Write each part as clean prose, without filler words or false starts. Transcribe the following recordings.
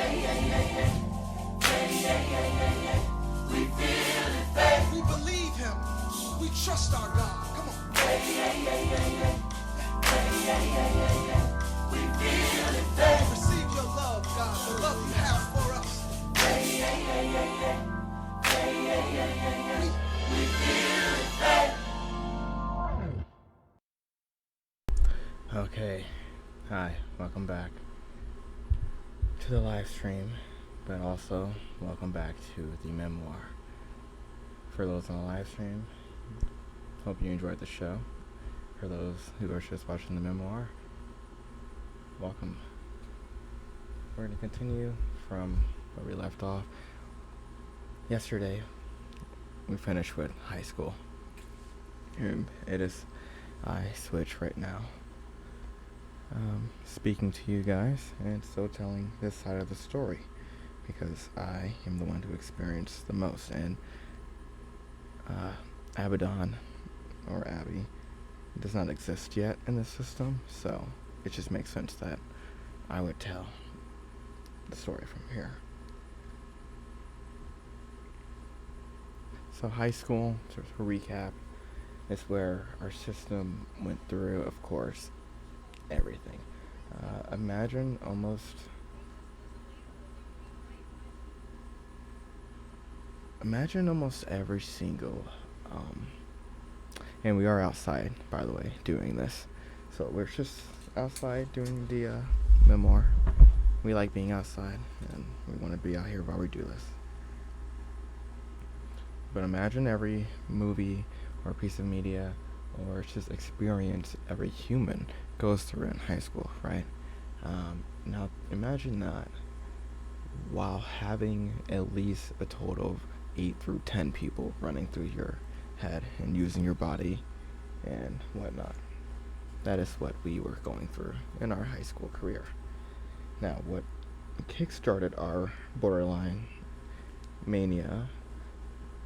We believe him. We trust our God. Come on. We receive your love, God, the love you have for us. Okay, hi, welcome back to the live stream, but also welcome back to the memoir. For those on the live stream, hope you enjoyed the show. For those who are just watching the memoir, welcome. We're going to continue from where we left off. Yesterday, we finished with high school, and it is I switch right now. Speaking to you guys and so telling this side of the story, because I am the one who experienced the most, and Abaddon or Abby does not exist yet in the system, so it just makes sense that I would tell the story from here. So high school, to recap, is where our system went through, of course, everything. Imagine almost every single and we are outside, by the way, doing this. So we're just outside doing the memoir. We like being outside, and we want to be out here while we do this. But imagine every movie or piece of media or just experience every human goes through in high school, right? Now imagine that while having at least a total of 8 through 10 people running through your head and using your body and whatnot. That is what we were going through in our high school career. Now, what kickstarted our borderline mania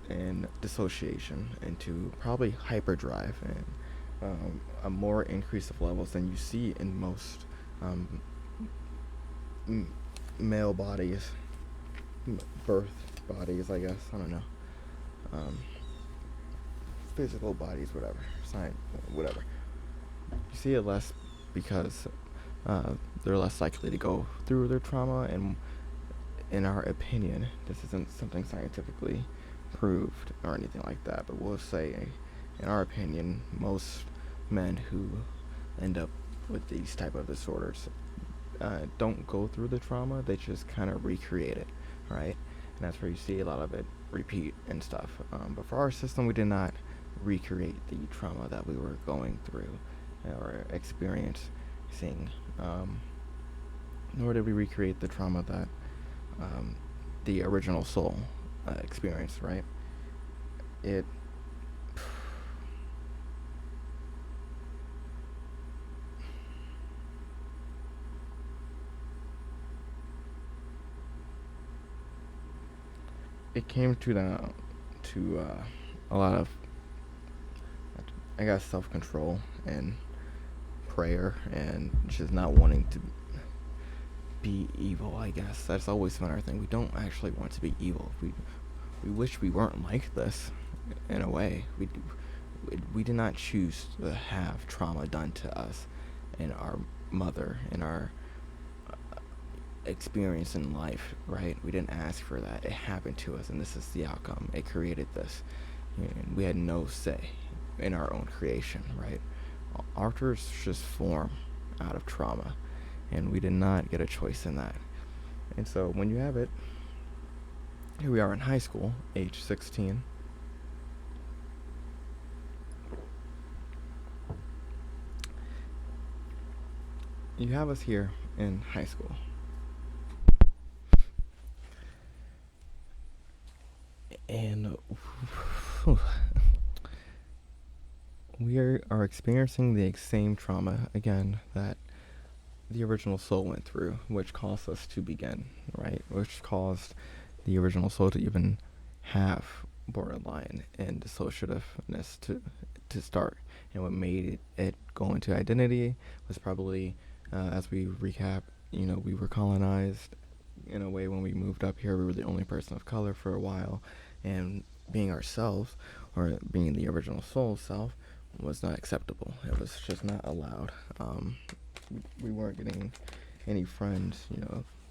and dissociation into probably hyperdrive and a more increase of levels than you see in most male bodies, birth bodies, I guess. I don't know. Physical bodies, whatever. Science, whatever. You see it less because they're less likely to go through their trauma, and in our opinion, this isn't something scientifically proved or anything like that, but we'll say, in our opinion, most men who end up with these type of disorders don't go through the trauma, they just kind of recreate it, right? And that's where you see a lot of it repeat and stuff. But for our system, we did not recreate the trauma that we were going through or experiencing, nor did we recreate the trauma that the original soul experienced, right? It came to a lot of, I guess, self-control and prayer and just not wanting to be evil, I guess. That's always been our thing. We don't actually want to be evil. We wish we weren't like this, in a way. We did not choose to have trauma done to us and our mother and our experience in life, right? We didn't ask for that. It happened to us, and this is the outcome. It created this, and we had no say in our own creation, right? Arthurs just form out of trauma, and we did not get a choice in that. And so when you have it, here we are in high school, age 16. You have us here in high school. And we are experiencing the same trauma again that the original soul went through, which caused us to begin, right? Which caused the original soul to even have borderline and dissociativeness to start. And what made it go into identity was probably, as we recap, we were colonized in a way, when we moved up here, we were the only person of color for a while, and being ourselves, or being the original soul self, was not acceptable. It was just not allowed. We weren't getting any friends.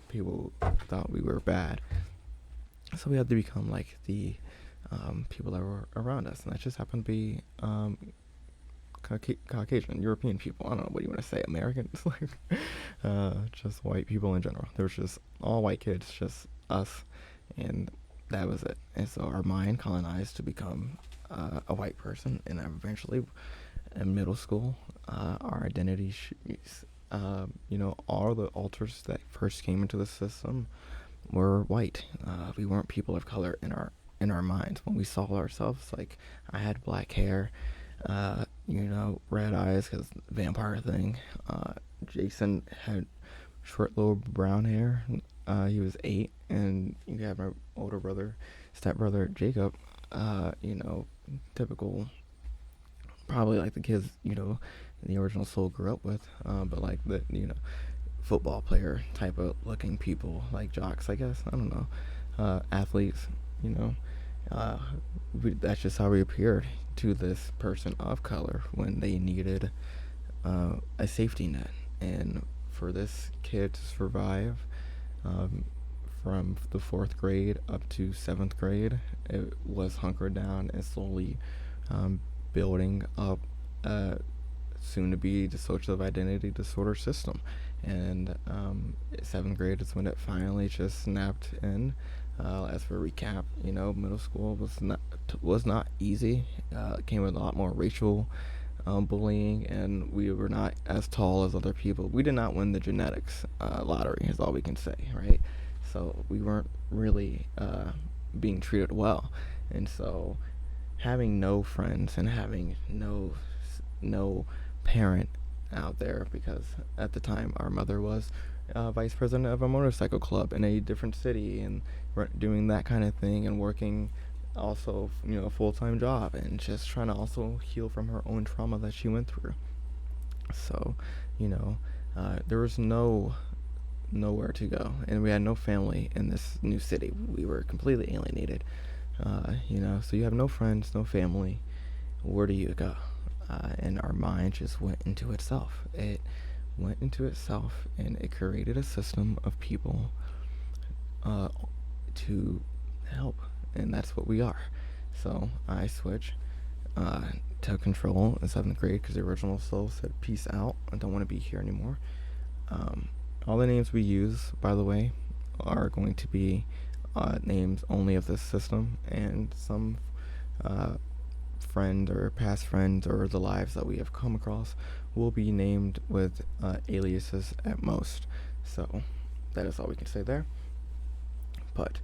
People thought we were bad, so we had to become like the people that were around us, and that just happened to be Caucasian, European people. I don't know what you want to say, Americans, like just white people in general. There was just all white kids, just us, and that was it. And so our mind colonized to become a white person, and eventually, in middle school, our identity, all the alters that first came into the system were white. We weren't people of color in our minds when we saw ourselves. Like, I had black hair, red eyes because vampire thing. Jason had short little brown hair. He was 8, and you have my older brother, stepbrother Jacob. Typical, probably like the kids the original soul grew up with, but like the football player type of looking people, like jocks, I guess. I don't know, athletes. That's just how we appeared to this person of color when they needed a safety net. And for this kid to survive from the 4th grade up to 7th grade, it was hunkered down and slowly building up a soon-to-be dissociative identity disorder system. And 7th grade is when it finally just snapped in. As for recap, middle school was not easy. It came with a lot more racial bullying, and we were not as tall as other people. We did not win the genetics lottery, is all we can say, right? So we weren't really being treated well, and so having no friends and having no parent out there, because at the time our mother was vice president of a motorcycle club in a different city, and doing that kind of thing, and working also a full-time job, and just trying to also heal from her own trauma that she went through. So there was nowhere to go, and we had no family in this new city. We were completely alienated. So you have no friends, no family. Where do you go? And our mind just went into itself. It went into itself, and it created a system of people to help, and that's what we are. So I switched, took control in 7th grade because the original soul said, "Peace out, I don't want to be here anymore." All the names we use, by the way, are going to be names only of this system, and some friend or past friends or the lives that we have come across will be named with aliases at most. So that is all we can say there. But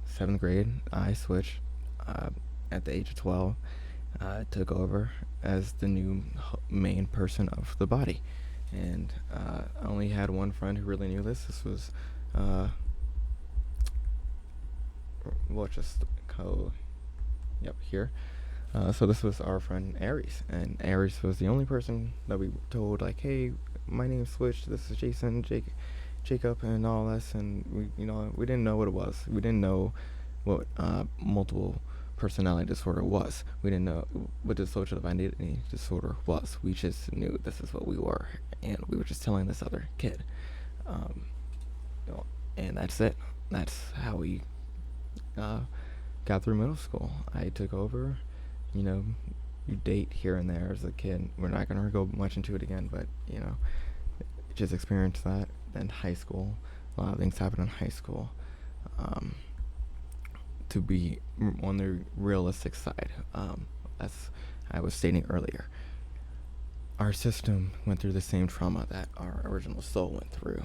7th grade, I switched at the age of 12. Took over as the new main person of the body, and I only had one friend who really knew this. This was here. So this was our friend Aries, and Aries was the only person that we told, like, "Hey, my name's switched. This is Jacob, and all this." And we didn't know what it was. We didn't know what multiple personality disorder was. We didn't know what dissociative identity disorder was. We just knew this is what we were, and we were just telling this other kid. And that's it. That's how we got through middle school. I took over. You date here and there as a kid. We're not going to go much into it again, but, just experienced that. Then high school. A lot of things happened in high school. To be on the realistic side, as I was stating earlier, our system went through the same trauma that our original soul went through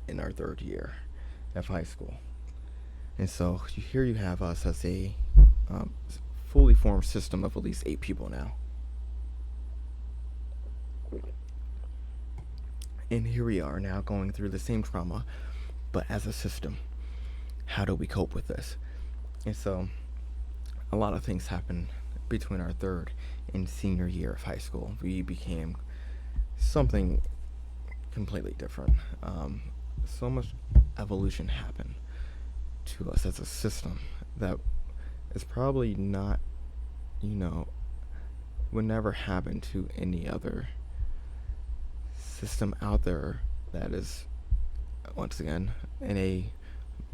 in our 3rd year of high school. And so here you have us as a fully formed system of at least 8 people now. And here we are now going through the same trauma, but as a system. How do we cope with this? And so a lot of things happened between our 3rd and senior year of high school. We became something completely different. so much evolution happened to us as a system that is probably not, you know, would never happen to any other system out there that is, once again, in a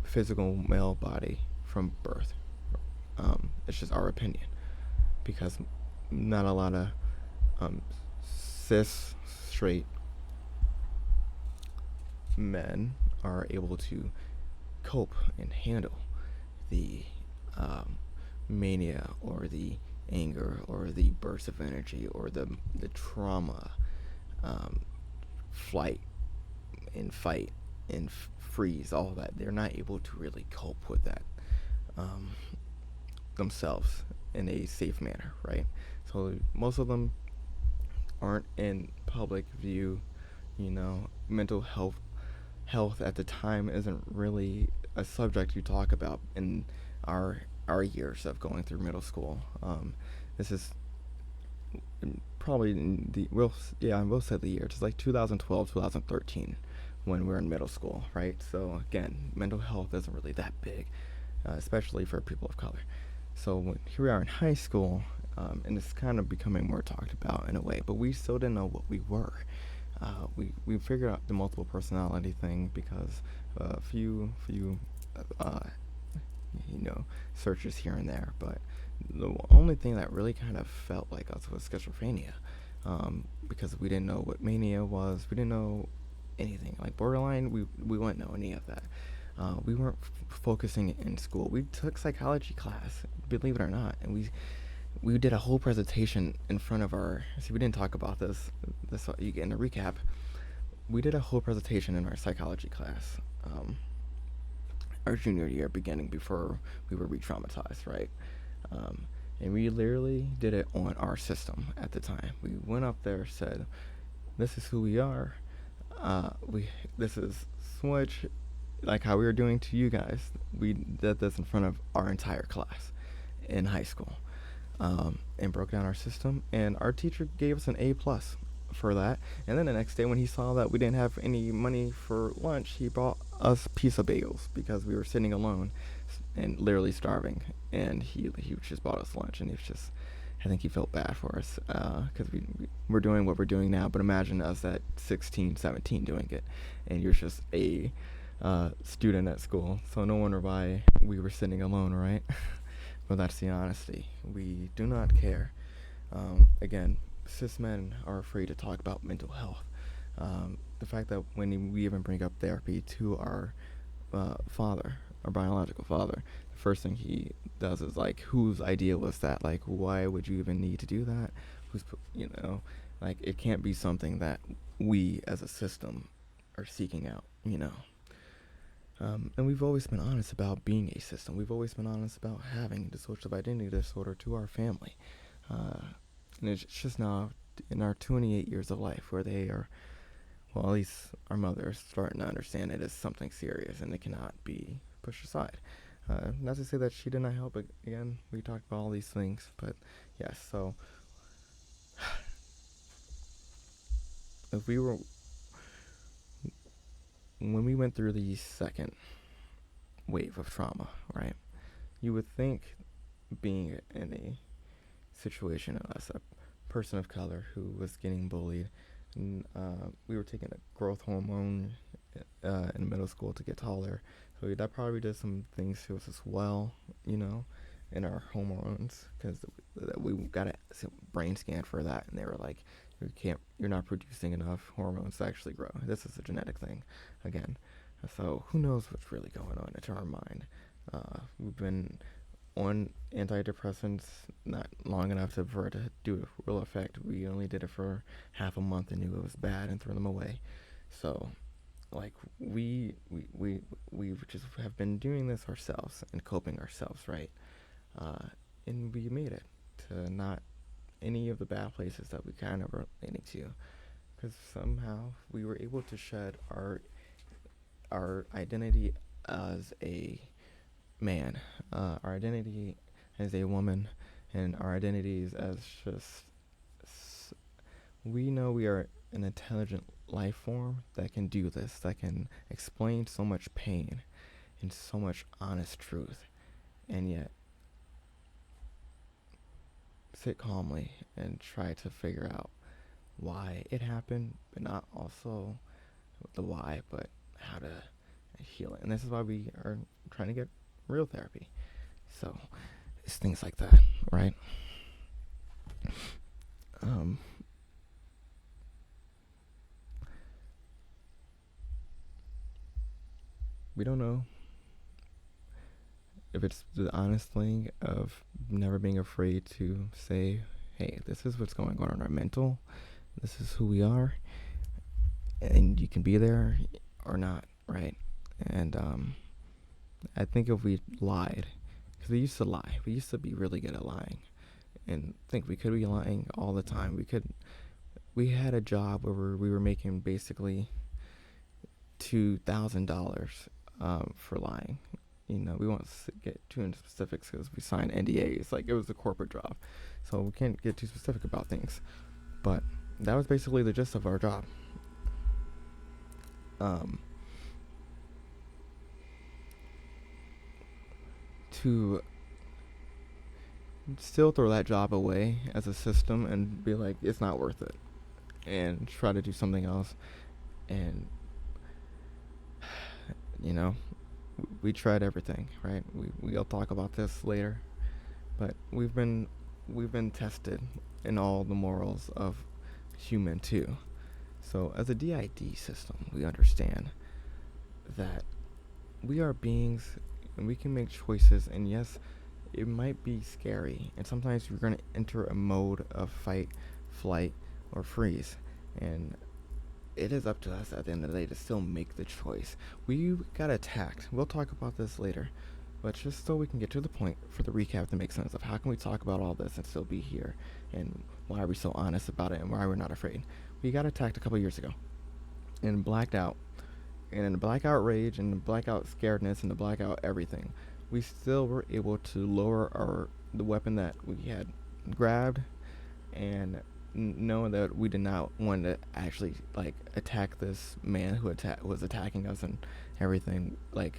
physical male body from birth. It's just our opinion, because not a lot of um, cis straight men are able to cope and handle the um, mania or the anger or the burst of energy or the trauma, um, flight and fight and freeze, all of that. They're not able to really cope with that um, themselves in a safe manner, right? So most of them aren't in public view. Mental health at the time isn't really a subject you talk about in our years of going through middle school. This is probably in the I will say the year. It's like 2012, 2013 when we're in middle school, right? So again, mental health isn't really that big, especially for people of color. So here we are in high school, and it's kind of becoming more talked about in a way, but we still didn't know what we were. We figured out the multiple personality thing because a few uh, searches here and there, but the only thing that really kind of felt like us was schizophrenia, because we didn't know what mania was. We didn't know anything like borderline. We wouldn't know any of that. We weren't focusing in school. We took psychology class, believe it or not, and we did a whole presentation in front of our. See, we didn't talk about this. This you get in a recap. We did a whole presentation in our psychology class, our junior year, beginning before we were re-traumatized, right? And we literally did it on our system at the time. We went up there, said, "This is who we are. This is Switch, like how we were doing to you guys." We did this in front of our entire class in high school, and broke down our system. And our teacher gave us an A+ for that. And then the next day, when he saw that we didn't have any money for lunch, he bought us pizza bagels because we were sitting alone and literally starving. And he just bought us lunch, and I think he felt bad for us because we're doing what we're doing now. But imagine us at 16, 17 doing it, and you're just a student at school. So no wonder why we were sitting alone, right? But that's the honesty. We do not care. Again, cis men are afraid to talk about mental health. The fact that when we even bring up therapy to our father, our biological father, the first thing he does is like, whose idea was that? Like, why would you even need to do that? Like, it can't be something that we as a system are seeking out. And we've always been honest about being a system. We've always been honest about having dissociative identity disorder to our family. And it's just now in our 28 years of life where they are, well, at least our mother is starting to understand it as something serious and it cannot be pushed aside. Not to say that she did not help, but again, we talked about all these things. But yes, so if we were, when we went through the second wave of trauma, right, you would think, being in a situation as a person of color who was getting bullied, and we were taking a growth hormone in middle school to get taller, so that probably did some things to us as well, in our hormones, because we got a brain scan for that, and they were like, you're not producing enough hormones to actually grow. This is a genetic thing, again. So who knows what's really going on into our mind. We've been on antidepressants not long enough for it to do a real effect. We only did it for half a month and knew it was bad and threw them away. So, like, we just have been doing this ourselves and coping ourselves, right? And we made it to not any of the bad places that we kind of were leaning to, because somehow we were able to shed our identity as a man, our identity as a woman, and our identities as just, we know we are an intelligent life form that can do this, that can explain so much pain and so much honest truth, and yet sit calmly and try to figure out why it happened, but not also the why, but how to heal it. And this is why we are trying to get real therapy. So it's things like that, right? Um, we don't know if it's the honest thing of never being afraid to say, hey, this is what's going on in our mental, this is who we are, and you can be there or not, right? And I think if we lied, because we used to lie, we used to be really good at lying, and think we could be lying all the time. We had a job where we were making basically $2,000 for lying. You know, we won't get too into specifics because we signed NDAs. Like, it was a corporate job, so we can't get too specific about things. But that was basically the gist of our job. To still throw that job away as a system and be like, it's not worth it, and try to do something else. And you know, we tried everything, right? We'll talk about this later, but we've been tested in all the morals of human too. So as a D.I.D system, we understand that we are beings and we can make choices, and yes, it might be scary, and sometimes you're going to enter a mode of fight, flight, or freeze, and it is up to us at the end of the day to still make the choice. We got attacked. We'll talk about this later, but just so we can get to the point for the recap to make sense of how can we talk about all this and still be here, and why are we so honest about it, and why we're not afraid. We got attacked a couple years ago and blacked out, and in the blackout rage and the blackout scaredness and the blackout everything, we still were able to lower the weapon that we had grabbed, and knowing that we did not want to actually like attack this man who was attacking us and everything. Like,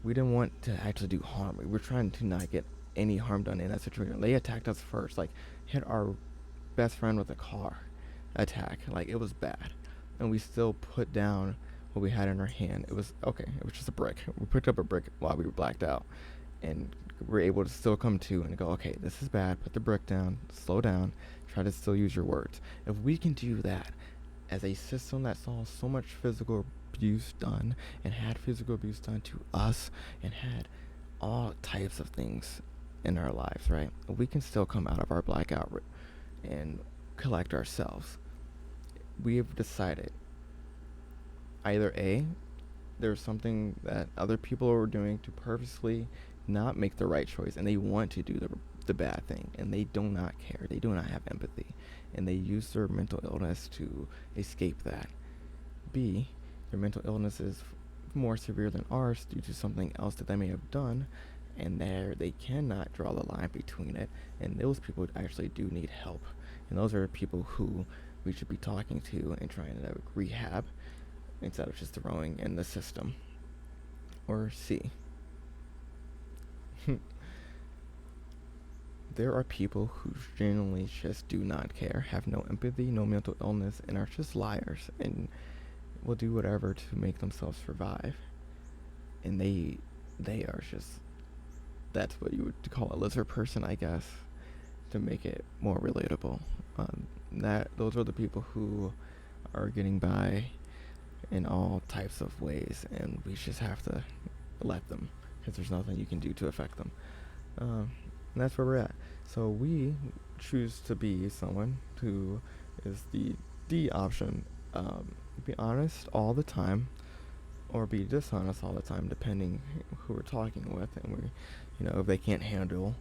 we didn't want to actually do harm. We were trying to not get any harm done in that situation. They attacked us first, like hit our best friend with a car attack. Like, it was bad, and we still put down what we had in our hand. It was okay. It was just a brick. We picked up a brick while we were blacked out, and we're able to still come to and go, okay, this is bad. Put the brick down. Slow down. Try to still use your words. If we can do that as a system that saw so much physical abuse done and had physical abuse done to us and had all types of things in our lives, right? We can still come out of our blackout and collect ourselves. We have decided either A, there's something that other people are doing to purposely not make the right choice, and they want to do the bad thing, and they do not care. They do not have empathy, and they use their mental illness to escape that. B, their mental illness is more severe than ours due to something else that they may have done, and there they cannot draw the line between it, and those people actually do need help, and those are people who we should be talking to and trying to rehab instead of just throwing in the system. Or C, there are people who genuinely just do not care, have no empathy, no mental illness, and are just liars and will do whatever to make themselves survive. And they are just, that's what you would call a lizard person, I guess, to make it more relatable. Those are the people who are getting by in all types of ways, and we just have to let them, because there's nothing you can do to affect them. And that's where we're at. So we choose to be someone who is the D option. Be honest all the time, or be dishonest all the time, depending who we're talking with, and if they can't handle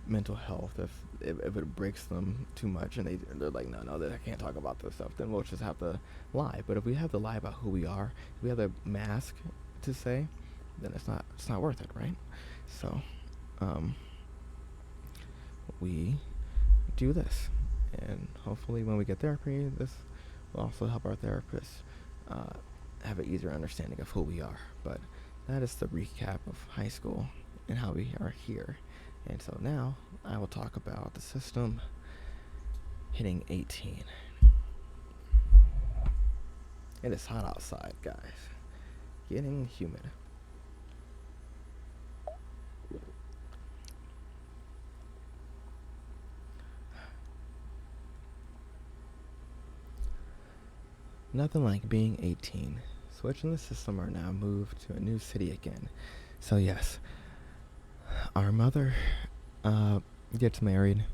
mental health, if it breaks them too much, and they're like, no, I can't talk about this stuff, then we'll just have to lie. But if we have to lie about who we are, if we have a mask to say, then it's not worth it, right? So we do this, and hopefully when we get therapy, this We'll also help our therapists uh, have an easier understanding of who we are. But that is the recap of high school and how we are here. And so now I will talk about the system hitting 18. It is hot outside, guys. Getting humid. Nothing like being 18. Switching the system are now moved to a new city again. So yes, our mother gets married.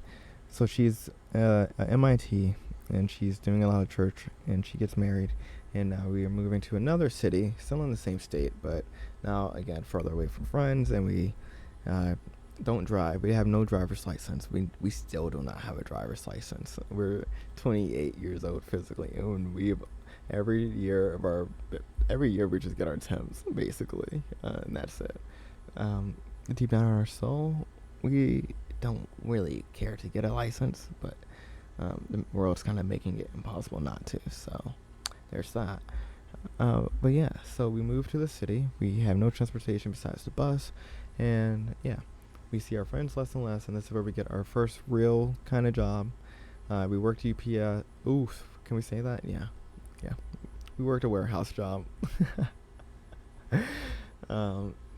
So she's at MIT and she's doing a lot of church and she gets married. And now we are moving to another city, still in the same state, but now again further away from friends. And we uh, don't drive. We have no driver's license. We still do not have a driver's license. We're 28 years old physically, and we every year of our every year we just get our temps basically, and that's it. Deep down in our soul, we don't really care to get a license, but the world's kind of making it impossible not to. So there's that. But yeah, so we moved to the city. We have no transportation besides the bus, and yeah, we see our friends less and less, and this is where we get our first real kind of job. We worked UPS. Oof, can we say that? Yeah, yeah. We worked a warehouse job.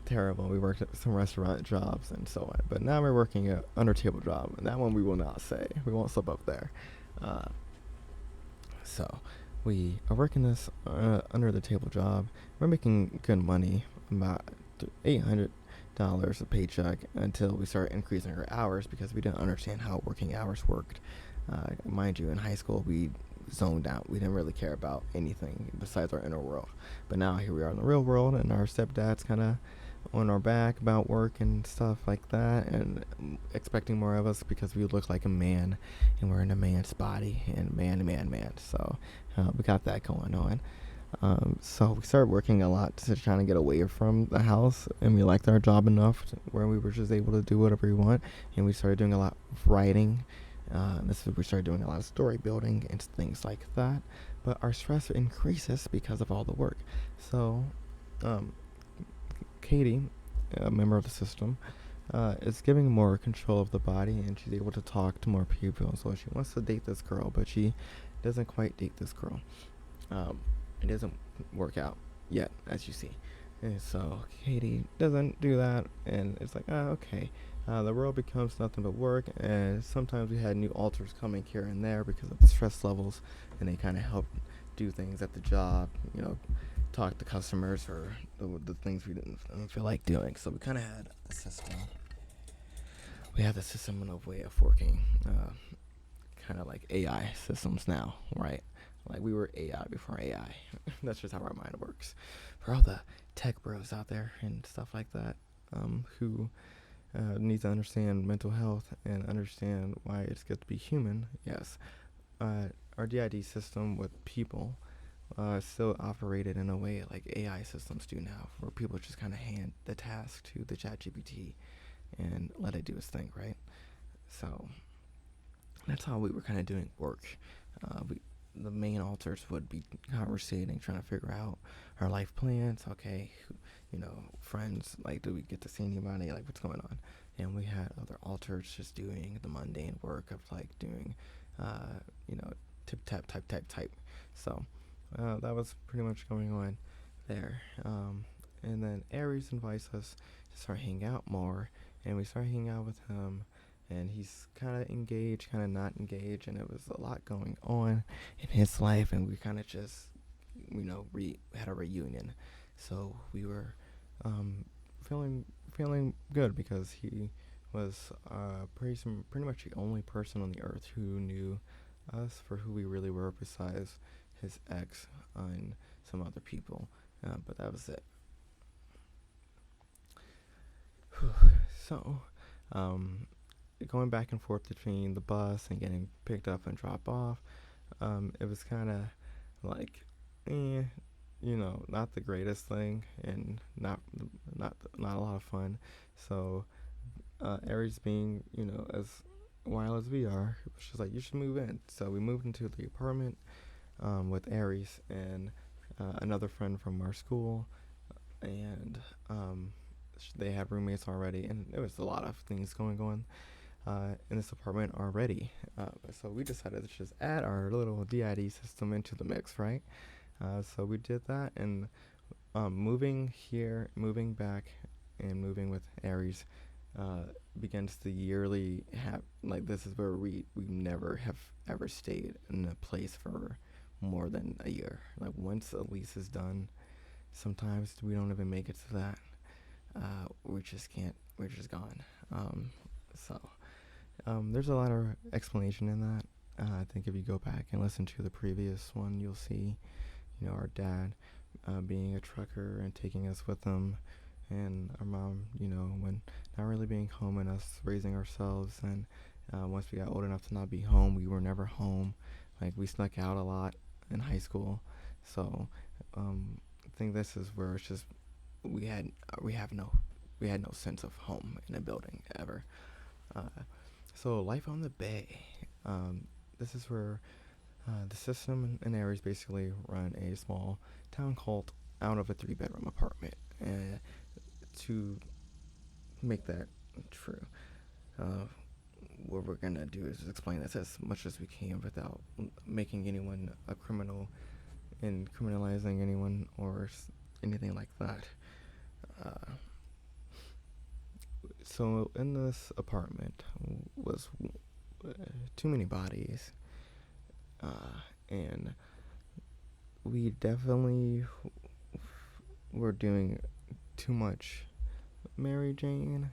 Terrible. We worked at some restaurant jobs and so on. But now we're working a under table job, and that one we will not say. We won't slip up there. Uh, so we are working this under the table job. We're making good money, about $800 a paycheck, until we start increasing our hours because we didn't understand how working hours worked. Mind you, in high school we zoned out. We didn't really care about anything besides our inner world. But now here we are in the real world, and our stepdad's kind of on our back about work and stuff like that, and expecting more of us because we look like a man and we're in a man's body, and man. So we got that going on. So we started working a lot to try to get away from the house, and we liked our job enough where we were just able to do whatever we want, and we started doing a lot of writing. This is we started doing a lot of story building and things like that. But our stress increases because of all the work. So Katie, a member of the system, is giving more control of the body, and she's able to talk to more people. So she wants to date this girl, but she doesn't quite date this girl. It doesn't work out yet, as you see. And so Katie doesn't do that, and it's like, okay. The world becomes nothing but work, and sometimes we had new alters coming here and there because of the stress levels, and they kind of help do things at the job, talk to customers or the things we didn't feel like doing. So we kind of had a system. We have the system and a way of working, kind of like AI systems now, right? Like we were AI before AI. That's just how our mind works. For all the tech bros out there and stuff like that, who need to understand mental health and understand why it's good to be human, yes, our D.I.D system with people still operated in a way like AI systems do now, where people just kind of hand the task to the ChatGPT and let it do its thing, right? So that's how we were kind of doing work. The main alters would be conversating, trying to figure out our life plans. Okay, friends, like, do we get to see anybody? Like, what's going on? And we had other alters just doing the mundane work of like doing, tip tap type. So that was pretty much going on there. And then Aries invites us to start hanging out more, and we start hanging out with him. And he's kind of engaged, kind of not engaged, and it was a lot going on in his life, and we kind of just, had a reunion. So we were feeling good because he was pretty much the only person on the earth who knew us for who we really were, besides his ex and some other people. But that was it. So, going back and forth between the bus and getting picked up and dropped off, it was kind of like, not the greatest thing, and not a lot of fun. So Aries, being as wild as we are, it was just like, you should move in. So we moved into the apartment. with Aries and another friend from our school, and they had roommates already, and there was a lot of things going on in this apartment already. So we decided to just add our little D.I.D system into the mix, right? So we did that, and moving here, moving back, and moving with Aries begins the yearly like this is where we never have ever stayed in a place for more than a year. Like once a lease is done, sometimes we don't even make it to that. We just can't. We're just gone. So there's a lot of explanation in that. I think if you go back and listen to the previous one, you'll see, our dad being a trucker and taking us with him, and our mom, when not really being home and us raising ourselves. And once we got old enough to not be home, we were never home. Like we snuck out a lot in high school. So I think this is where it's just we had no sense of home in a building ever. So life on the bay. This is where the system and Aries basically run a small town cult out of a 3-bedroom apartment. And to make that true, what we're gonna do is explain this as much as we can without making anyone a criminal and criminalizing anyone or anything like that. So in this apartment was too many bodies, and we definitely were doing too much Mary Jane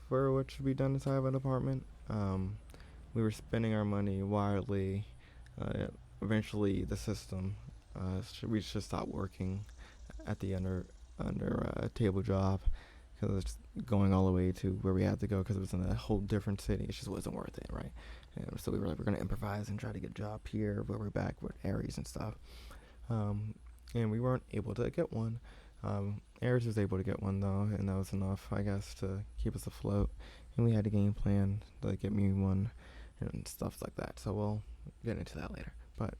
for what should be done inside of an apartment. We were spending our money wildly. Eventually, the system we just stopped working at the under table job because it's going all the way to where we had to go because it was in a whole different city. It just wasn't worth it, right? And so we were like, we're gonna improvise and try to get a job here where we're back with Aries and stuff. And we weren't able to get one. Aries was able to get one though, and that was enough, I guess, to keep us afloat. And we had a game plan to get me one and stuff like that. So we'll get into that later. But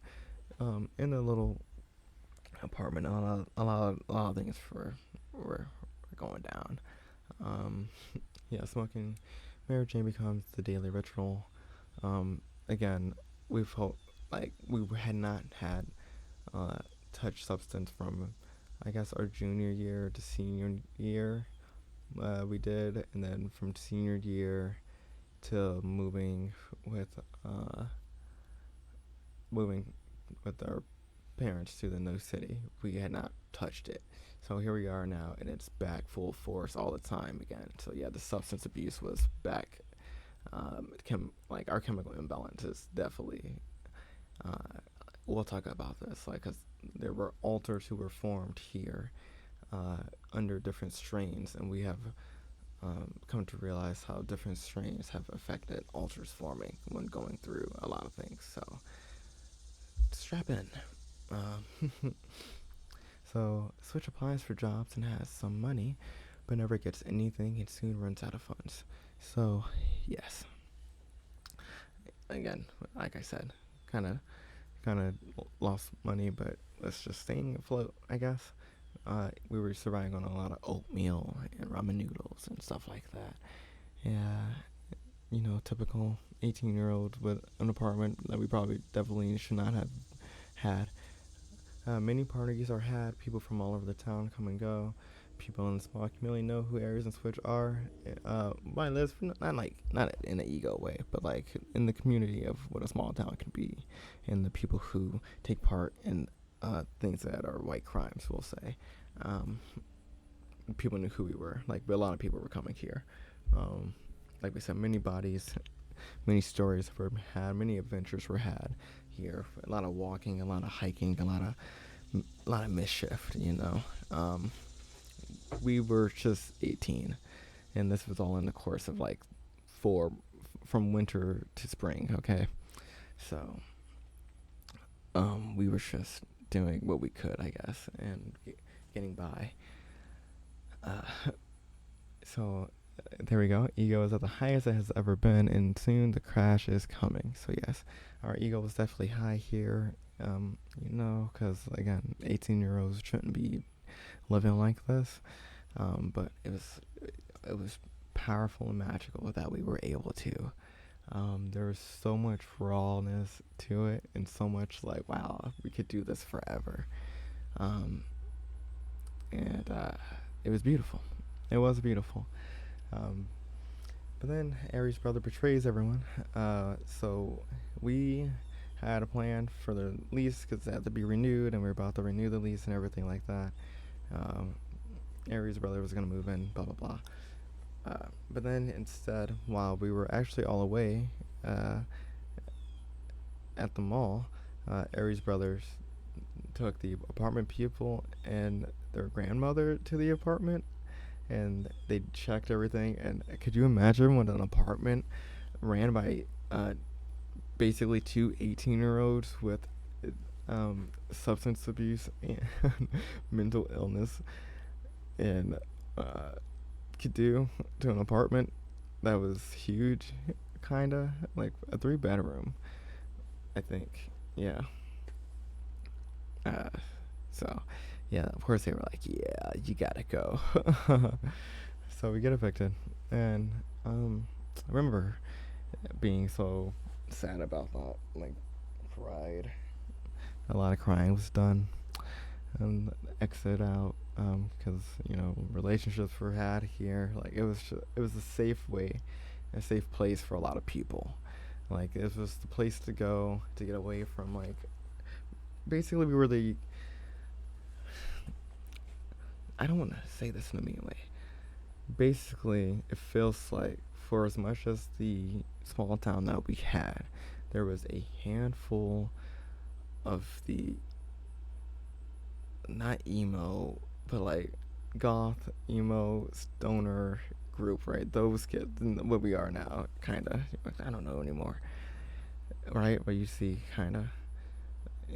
in the little apartment, a lot of things were going down. Yeah, smoking Mary Jane becomes the daily ritual. Again, we felt like we had not had touch substance from, I guess, our junior year to senior year. We did, and then from senior year to moving with our parents to the new city, we had not touched it. So here we are now, and it's back full force all the time again. So yeah, the substance abuse was back. Our chemical imbalance is definitely. We'll talk about this, because there were alters who were formed here under different strains, and we have come to realize how different strains have affected alters forming when going through a lot of things. So strap in. So Switch applies for jobs and has some money, but never gets anything and soon runs out of funds. So yes, again, like I said, kind of lost money, but let's just staying afloat, I guess. We were surviving on a lot of oatmeal and ramen noodles and stuff like that. Yeah, typical 18-year-old with an apartment that we probably definitely should not have had. Many parties are had. People from all over the town come and go. People in the small community know who Aries and Switch are. By list, not in an ego way, but like in the community of what a small town can be, and the people who take part in things that are white crimes, we'll say. People knew who we were. Like a lot of people were coming here. Like we said, many bodies, many stories were had, many adventures were had here. A lot of walking, a lot of hiking, a lot of mischief. We were just 18, and this was all in the course of like from winter to spring. Okay, so we were just doing what we could, I guess, and getting by. So there we go. Ego is at the highest it has ever been, and soon the crash is coming. So yes, our ego was definitely high here Because again, 18-year-olds shouldn't be living like this. But it was powerful and magical that we were able to. There was so much rawness to it, and so much like, wow, we could do this forever. Um, and it was beautiful. It was beautiful. Um, but then Aries' brother betrays everyone. So we had a plan for the lease because it had to be renewed, and we were about to renew the lease and everything like that. Um, Aries' brother was gonna move in, blah blah blah. But then instead, while we were actually all away uh, at the mall, Aries' brothers took the apartment people and their grandmother to the apartment, and they checked everything. And could you imagine what an apartment ran by basically two 18-year-olds with substance abuse and mental illness, and could do to an apartment that was huge, kinda like a 3 bedroom, I think. Yeah. Uh, so, yeah, of course they were like, yeah, you gotta go. So we get evicted, and I remember being so sad about that. Like, cried. A lot of crying was done, and exit out, because relationships were had here. Like it was a safe way, a safe place for a lot of people. Like it was the place to go to get away from, like, basically we were the, I don't want to say this in a mean way. Basically, it feels like for as much as the small town that we had, there was a handful of the, not emo, but like goth, emo, stoner group, right? Those kids, what we are now, kind of. I don't know anymore, right? But you see, kind of.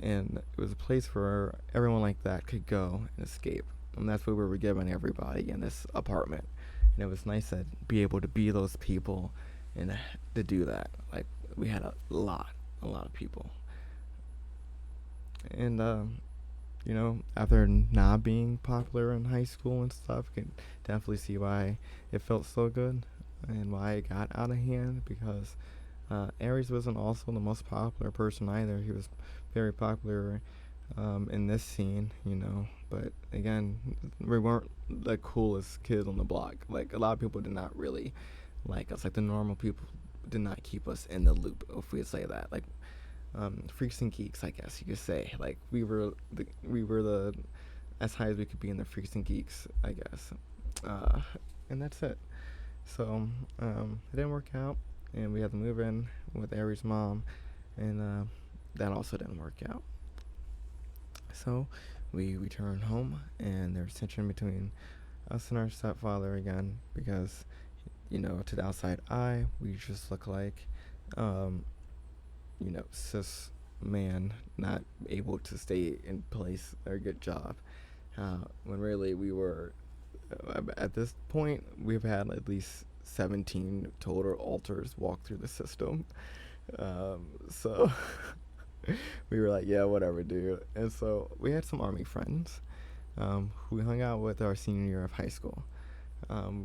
And it was a place where everyone like that could go and escape. And that's what we were giving everybody in this apartment. And it was nice to be able to be those people and to do that. Like, we had a lot of people. And after not being popular in high school and stuff, you can definitely see why it felt so good and why it got out of hand, because Aries wasn't also the most popular person either. He was very popular in this scene, but again, we weren't the coolest kids on the block. Like, a lot of people did not really like us. Like, the normal people did not keep us in the loop, if we say that. Like, freaks and geeks, I guess you could say. Like, we were the as high as we could be in the freaks and geeks, I guess. And that's it. So it didn't work out, and we had to move in with Aries' mom, and that also didn't work out. So we returned home, and there's tension between us and our stepfather again, because to the outside eye, we just look like cis man not able to stay in place or a good job. When really we were, at this point, we've had at least 17 total alters walk through the system. So we were like, yeah, whatever, dude. And so we had some army friends who we hung out with our senior year of high school.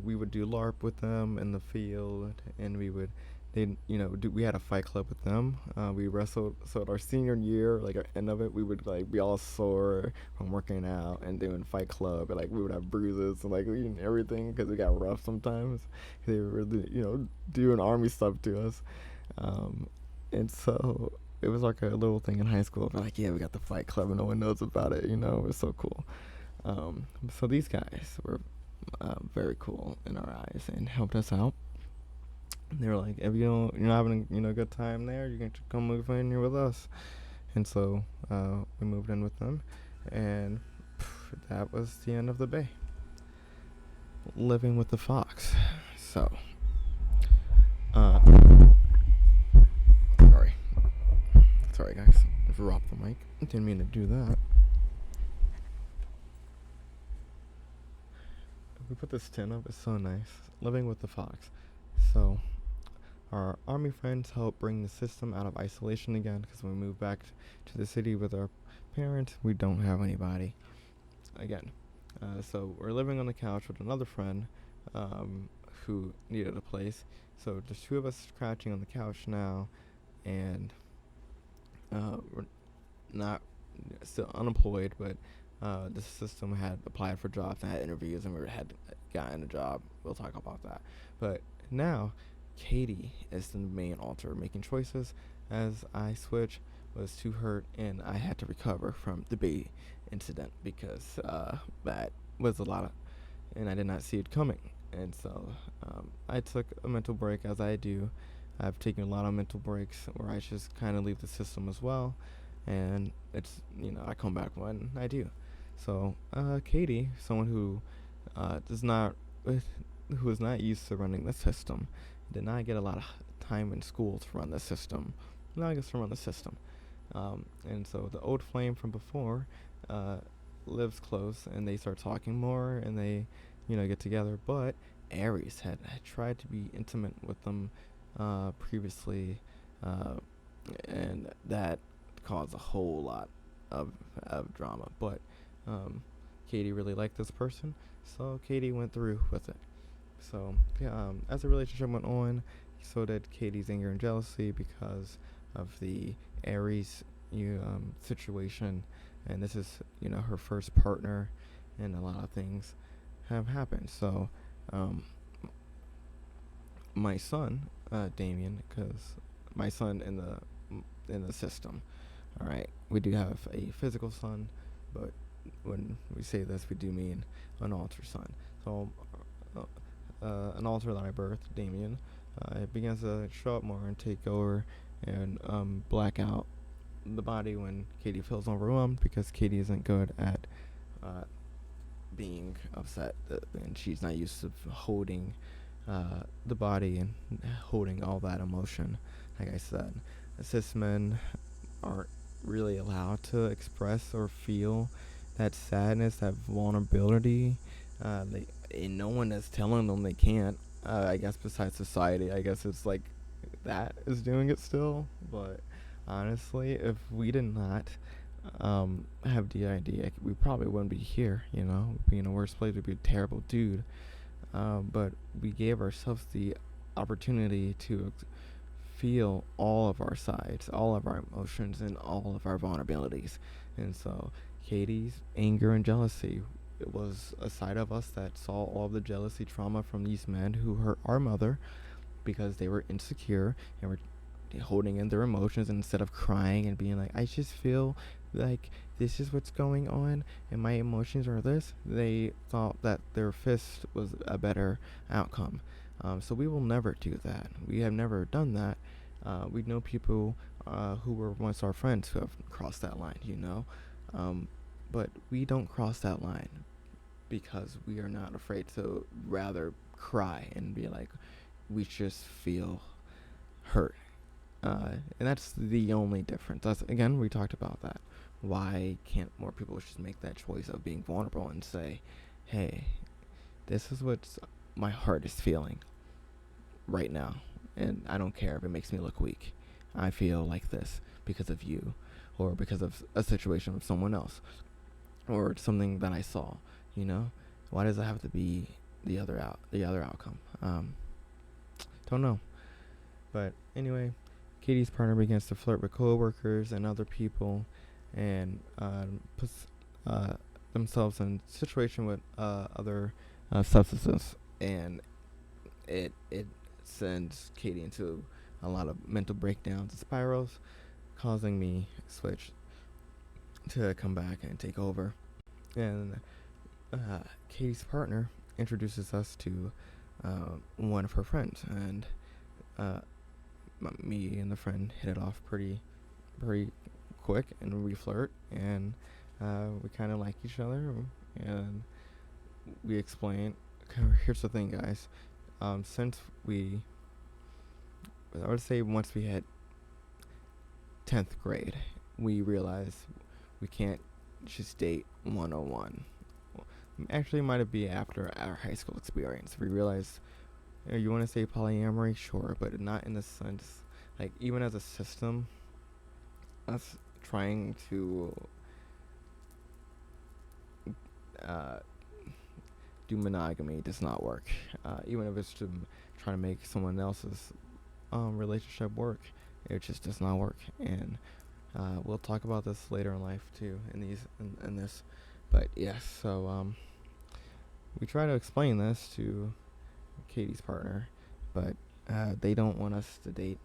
We would do LARP with them in the field, and we had a fight club with them. We wrestled. So our senior year, like our end of it, we would like be all sore from working out and doing fight club, and like we would have bruises and like eating everything because we got rough sometimes. They were doing army stuff to us, and so it was like a little thing in high school. We're like, yeah, we got the fight club, and no one knows about it. It was so cool. So these guys were very cool in our eyes and helped us out. They were like, if you're not having a good time there, you can come move in here with us. And so we moved in with them, and that was the end of the bay. Living with the fox. So sorry guys, dropped the mic. Didn't mean to do that. We put this tin up. It's so nice. Living with the fox. So our army friends helped bring the system out of isolation again, because when we moved back to the city with our parents, we don't have anybody again. So we're living on the couch with another friend who needed a place. So there's two of us crouching on the couch now, and we're not still unemployed, but the system had applied for jobs and had interviews, and we had gotten a job. We'll talk about that. But now, Katie is the main alter, making choices as I switch. Was too hurt, and I had to recover from the Bay incident, because that was a lot of, and I did not see it coming. And so I took a mental break, as I do. I've taken a lot of mental breaks where I just kind of leave the system as well, and it's, I come back when I do. So Katie, someone who does not who is not used to running the system, did not get a lot of time in school to run the system. Now gets to run the system. And so the old flame from before lives close, and they start talking more, and they, get together. But Aries had tried to be intimate with them previously, and that caused a whole lot of drama. But Katie really liked this person, so Katie went through with it. So as the relationship went on, so did Katie's anger and jealousy because of the Aries situation, and this is her first partner, and a lot of things have happened. So my son Damien, because my son in the system, all right, we do have a physical son, but when we say this, we do mean an alter son. So an alter that I birthed, Damien, it begins to show up more and take over and black out the body when Katie feels overwhelmed, because Katie isn't good at being upset, and she's not used to holding the body and holding all that emotion. Like I said, cis men aren't really allowed to express or feel that sadness, that vulnerability. And no one is telling them they can't. I guess besides society, I guess it's like that is doing it still. But honestly, if we did not have D.I.D, we probably wouldn't be here. We'd be in a worse place. We'd be a terrible dude. But we gave ourselves the opportunity to feel all of our sides, all of our emotions, and all of our vulnerabilities. And so Katie's anger and jealousy, it was a side of us that saw all the jealousy trauma from these men who hurt our mother because they were insecure and were holding in their emotions, instead of crying and being like, I just feel like this is what's going on and my emotions are this. They thought that their fist was a better outcome. So we will never do that. We have never done that. We know people who were once our friends who have crossed that line, but we don't cross that line because we are not afraid to rather cry and be like, we just feel hurt. And that's the only difference. That's, again, we talked about that. Why can't more people just make that choice of being vulnerable and say, hey, this is what my heart is feeling right now, and I don't care if it makes me look weak. I feel like this because of you, or because of a situation with someone else, or something that I saw. Why does it have to be the other outcome? Don't know. But anyway, Katie's partner begins to flirt with coworkers and other people, and puts themselves in a situation with other substances, and it sends Katie into a lot of mental breakdowns and spirals, causing me switch to come back and take over. And Katie's partner introduces us to one of her friends, and me and the friend hit it off pretty quick, and we flirt, and we kind of like each other, and we explain. Here's the thing, guys. Since I would say once we hit 10th grade, we realized we can't just date 101. Actually, it might have been after our high school experience. We realized You want to say polyamory, sure, but not in the sense, like, even as a system, us trying to uh, do monogamy does not work. Even if it's to try to make someone else's relationship work, it just does not work. And we'll talk about this later in life too, in this. But yes, so we try to explain this to Katie's partner, but they don't want us to date,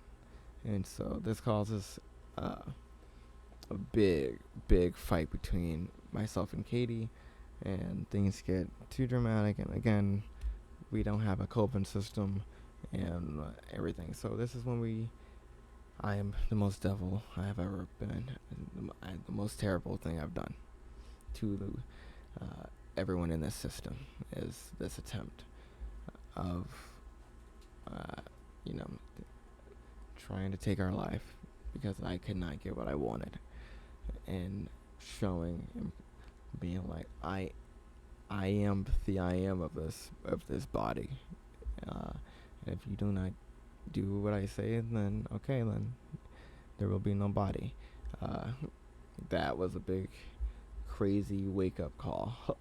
and so this causes a big fight between myself and Katie, and things get too dramatic. And again, we don't have a coping system and everything. So this is when I am the most devil I have ever been. The most terrible thing I've done to everyone in this system is this attempt of, uh, you know, trying to take our life because I could not get what I wanted, and showing and being like, I am the I am of this body. And if you do not do what I say, then okay, then there will be no body. That was a big, crazy wake up call.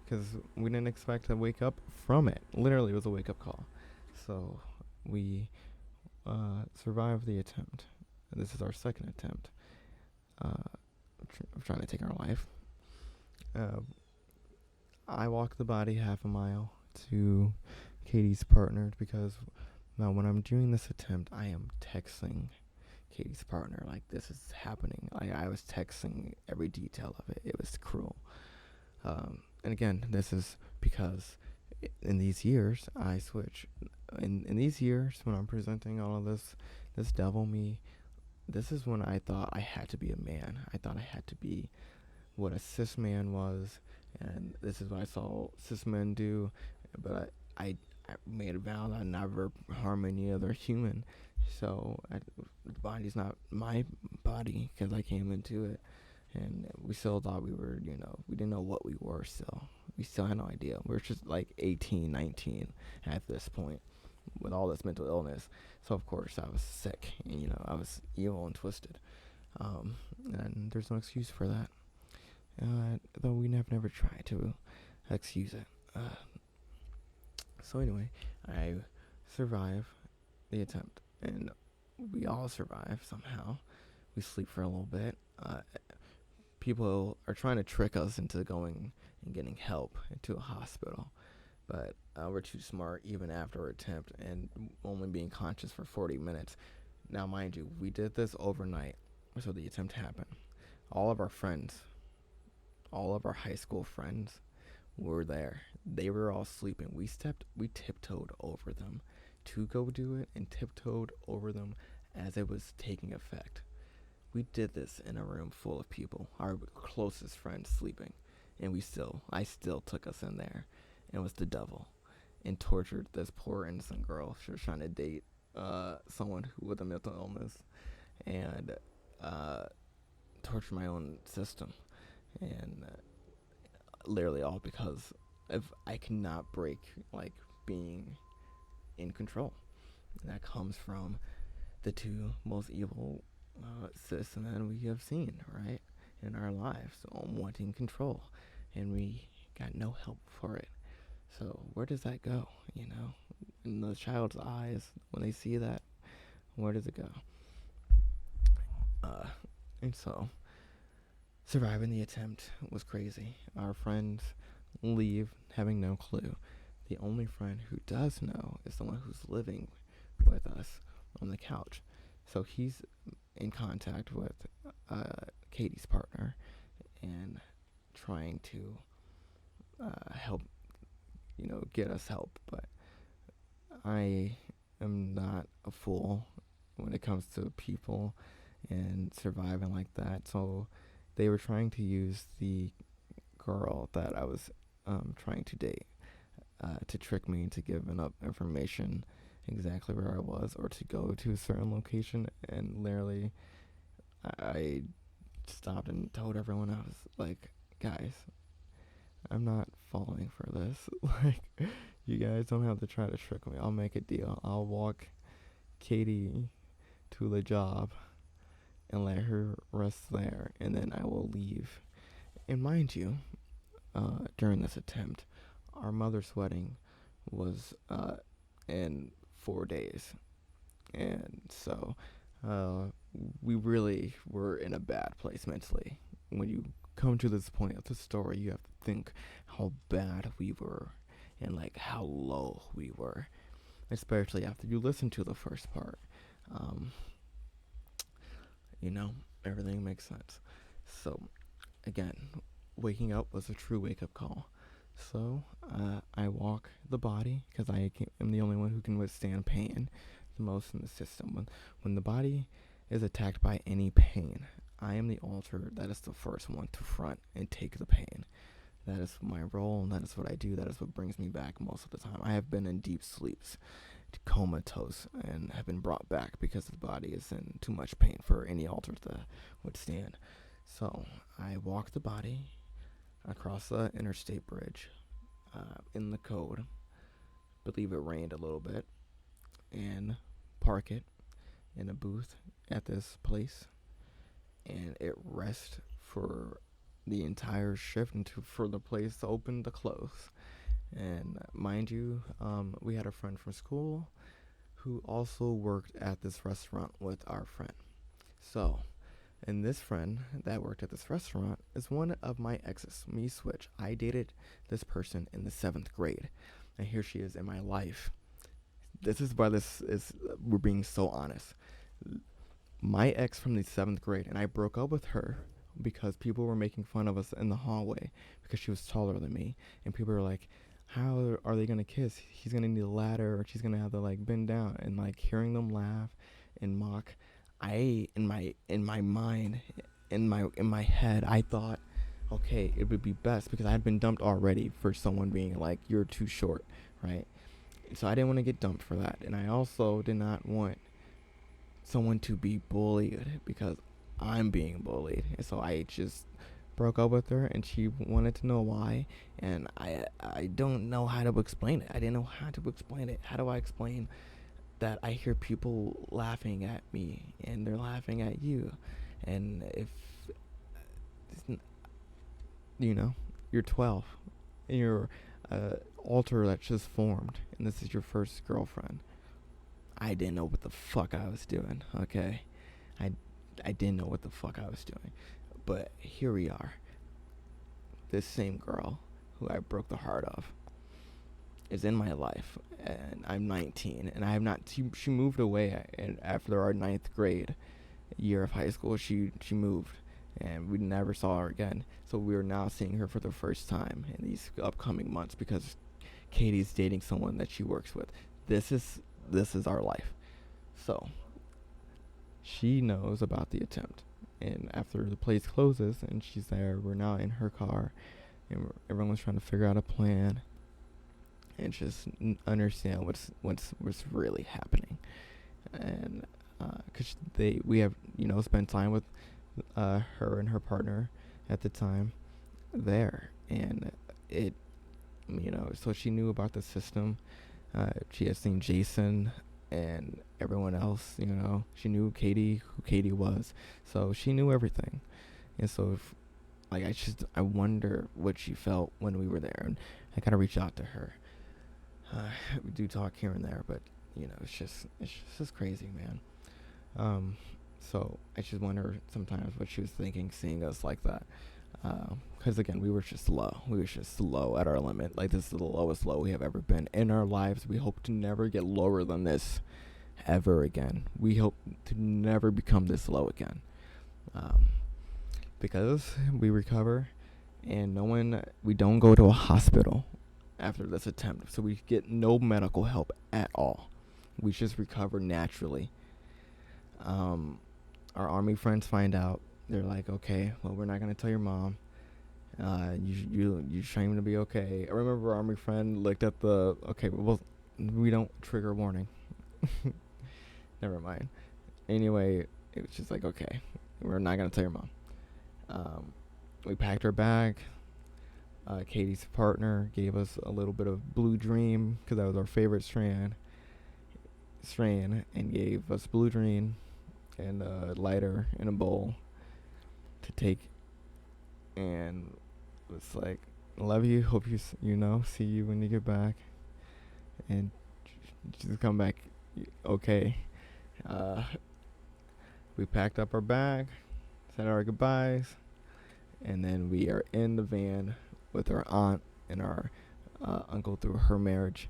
Because we didn't expect to wake up from it. Literally, it was a wake up call. So we survived the attempt. This is our second attempt of trying to take our life. I walked the body half a mile to Katie's partner because now when I'm doing this attempt, I am texting Katie's partner like this is happening. I was texting every detail of it. It was cruel. And again, this is because in these years, I switch. In these years, when I'm presenting all of this devil me, this is when I thought I had to be a man. I thought I had to be what a cis man was, and this is what I saw cis men do. But I made a vow that I'd never harm any other human. So the body's not my body because I came into it. And we still thought we were, we didn't know what we were still. We still had no idea. We were just like 18, 19 at this point with all this mental illness. So, of course, I was sick. And, I was evil and twisted. And there's no excuse for that. Though we never tried to excuse it. So, anyway, I survive the attempt. And we all survive somehow. We sleep for a little bit. People are trying to trick us into going and getting help into a hospital, but we're too smart even after our attempt and only being conscious for 40 minutes. Now, mind you, we did this overnight, so the attempt happened. All of our friends, all of our high school friends were there. They were all sleeping. We tiptoed over them to go do it and tiptoed over them as it was taking effect. We did this in a room full of people, our closest friends sleeping, and I still took us in there, and it was the devil, and tortured this poor innocent girl. She was trying to date someone with a mental illness, and tortured my own system, and literally all because if I cannot break being in control, and that comes from the two most evil cis men we have seen, right, in our lives, wanting control, and we got no help for it. So where does that go? In the child's eyes when they see that, where does it go? And so surviving the attempt was crazy. Our friends leave having no clue. The only friend who does know is the one who's living with us on the couch. So he's in contact with Katie's partner and trying to help, get us help. But I am not a fool when it comes to people and surviving like that. So they were trying to use the girl that I was trying to date to trick me into giving up information exactly where I was, or to go to a certain location. And literally I stopped and told everyone, I was like, guys, I'm not falling for this. You guys don't have to try to trick me. I'll make a deal. I'll walk Katie to the job and let her rest there, and then I will leave. And mind you, during this attempt, our mother's wedding was in 4 days, and so uh, we really were in a bad place mentally. When you come to this point of the story, you have to think how bad we were and like how low we were, especially after you listen to the first part. Um, you know, everything makes sense. So, again, waking up was a true wake up call. So, I walk the body because am the only one who can withstand pain the most in the system. When the body is attacked by any pain, I am the alter that is the first one to front and take the pain. That is my role, and that is what I do. That is what brings me back most of the time. I have been in deep sleeps, comatose, and have been brought back because the body is in too much pain for any alter to withstand. So I walk the body across the interstate bridge in the code. Believe it rained a little bit, and park it in a booth at this place, and it rests for the entire shift into for the place to open to close. And mind you, we had a friend from school who also worked at this restaurant with our friend. So, and this friend that worked at this restaurant is one of my exes. Me switch. I dated this person in the 7th grade, and here she is in my life. This is why this is. We're being so honest. My ex from the 7th grade, and I broke up with her because people were making fun of us in the hallway because she was taller than me, and people were like, how are they gonna kiss? He's gonna need a ladder, or she's gonna have to like bend down. And like hearing them laugh and mock, I in my mind, in my head, I thought, okay, it would be best because I had been dumped already for someone being like, you're too short, right? So I didn't want to get dumped for that, and I also did not want someone to be bullied because I'm being bullied. And so I just broke up with her, and she wanted to know why, and I don't know how to explain it. I didn't know how to explain it. How do I explain that I hear people laughing at me and they're laughing at you? And if you know, you're 12 and you're alter that's just formed, and this is your first girlfriend. I didn't know what the fuck I was doing, okay? I, I didn't know what the fuck I was doing. But here we are. This same girl who I broke the heart of is in my life, and I'm 19, and I have not. She moved away, and after our 9th grade year of high school, she moved, and we never saw her again. So we are now seeing her for the first time in these upcoming months because Katie's dating someone that she works with. This is our life. So she knows about the attempt, and after the place closes and she's there, we're now in her car, and everyone's trying to figure out a plan and just understand what's really happening. And because we have spent time with her and her partner at the time there, and it so she knew about the system. She had seen Jason and everyone else. She knew who Katie was, so she knew everything. And so I wonder what she felt when we were there, and I kind of reached out to her. We do talk here and there, but it's just crazy, man. So I just wonder sometimes what she was thinking, seeing us like that. Because again, we were just low. We were just low at our limit. Like, this is the lowest low we have ever been in our lives. We hope to never get lower than this ever again. We hope to never become this low again. Because we recover, and we don't go to a hospital after this attempt. So we get no medical help at all. We just recover naturally. Our army friends find out. They're like, okay, well, we're not gonna tell your mom. You train to be okay. I remember our army friend looked at the. Okay, well, we don't trigger warning. Never mind. Anyway, it was just like, okay, we're not gonna tell your mom. We packed her bag. Katie's partner gave us a little bit of Blue Dream because that was our favorite strain, and gave us Blue Dream and a lighter in a bowl to take, and it's like, love you, hope see you when you get back, and just come back okay. Uh, we packed up our bag, said our goodbyes, and then we are in the van with our aunt and our uncle through her marriage,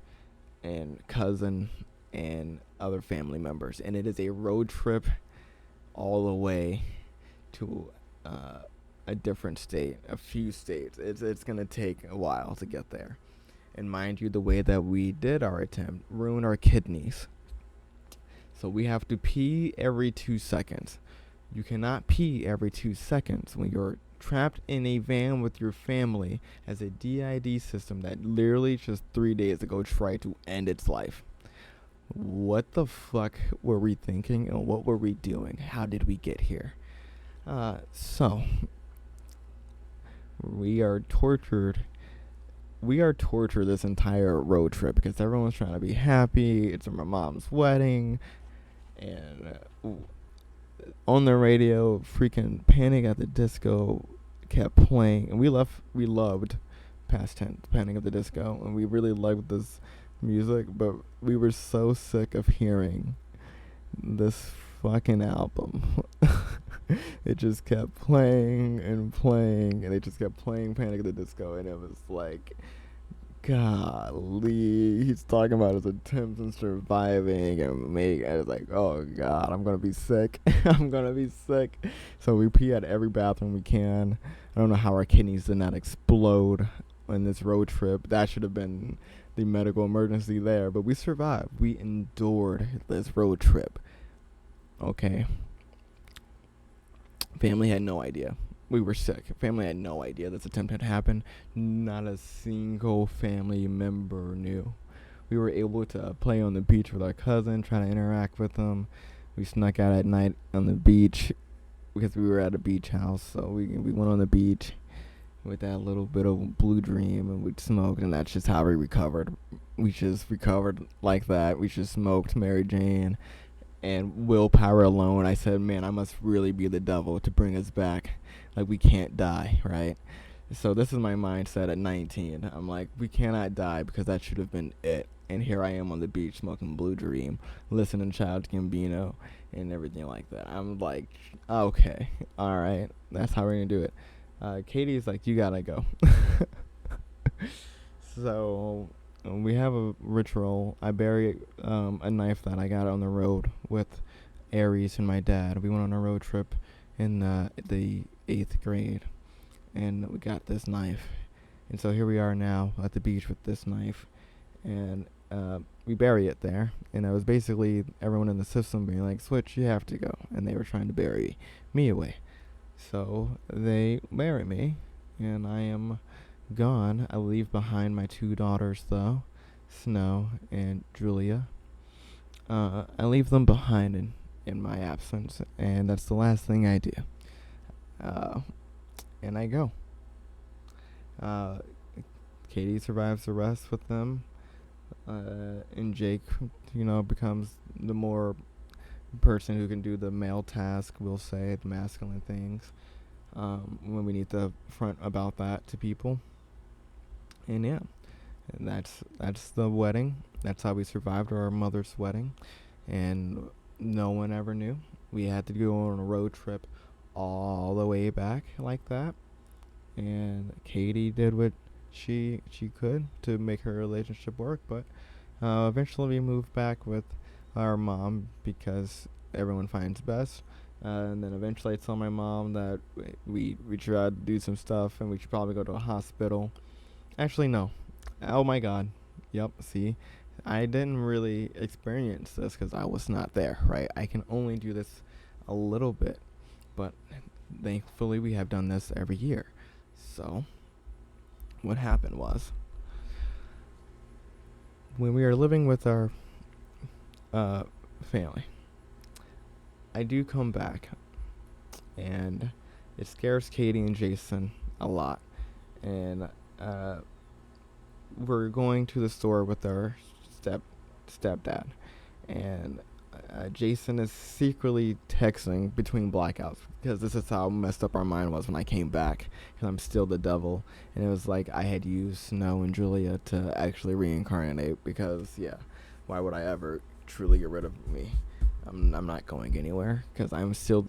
and cousin and other family members, and it is a road trip all the way to a different state, a few states. It's gonna take a while to get there, and mind you, the way that we did our attempt ruined our kidneys. So we have to pee every 2 seconds. You cannot pee every 2 seconds when you're trapped in a van with your family as a D.I.D. system that literally just 3 days ago tried to end its life. What the fuck were we thinking, and what were we doing? How did we get here? So we are tortured. We are tortured this entire road trip because everyone's trying to be happy. It's my mom's wedding, and on the radio, freaking Panic at the Disco kept playing, and we loved past tense Panic at the Disco, and we really liked this music, but we were so sick of hearing this fucking album. It just kept playing and playing, and it just kept playing Panic at the Disco, and it was like, golly, he's talking about his attempts and surviving, and I was like, oh god, I'm gonna be sick. I'm gonna be sick. So we pee at every bathroom we can. I don't know how our kidneys did not explode on this road trip. That should have been the medical emergency there, but we survived. We endured this road trip. Okay. Family had no idea. We were sick. Family had no idea this attempt had happened. Not a single family member knew. We were able to play on the beach with our cousin, try to interact with them. We snuck out at night on the beach because we were at a beach house. So we went on the beach with that little bit of Blue Dream, and we smoked, and that's just how we recovered. We just recovered like that. We just smoked Mary Jane, and willpower alone. I said, man, I must really be the devil to bring us back. Like, we can't die, right? So this is my mindset at 19. I'm like, we cannot die because that should have been it. And here I am on the beach smoking Blue Dream, listening to Childish Gambino and everything like that. I'm like, okay, all right, that's how we're going to do it. Katie's like, you gotta go. So we have a ritual. I bury a knife that I got on the road with Aries and my dad. We went on a road trip in the 8th grade, and we got this knife. And so here we are now at the beach with this knife, and we bury it there. And it was basically everyone in the system being like, Switch, you have to go. And they were trying to bury me away. So they bury me, and I am gone. I leave behind my 2 daughters, though, Snow and Julia. I leave them behind in my absence, and that's the last thing I do. And I go. Katie survives the rest with them, and Jake, becomes the more person who can do the male task, we'll say, the masculine things, when we need to front about that to people. And yeah, and that's the wedding. That's how we survived our mother's wedding, and no one ever knew. We had to go on a road trip all the way back like that, and Katie did what she could to make her relationship work, but eventually we moved back with our mom because everyone finds best. And then eventually I told my mom that we tried to do some stuff and we should probably go to a hospital. Actually, no. Oh my god. Yep, see? I didn't really experience this because I was not there, right? I can only do this a little bit. But thankfully we have done this every year. So, what happened was, when we were living with our family, I do come back, and it scares Katie and Jason a lot, and uh, we're going to the store with our stepdad, and Jason is secretly texting between blackouts because this is how messed up our mind was when I came back. Because I'm still the devil, and it was like I had used Snow and Julia to actually reincarnate. Because yeah, why would I ever truly get rid of me? I'm not going anywhere because I'm still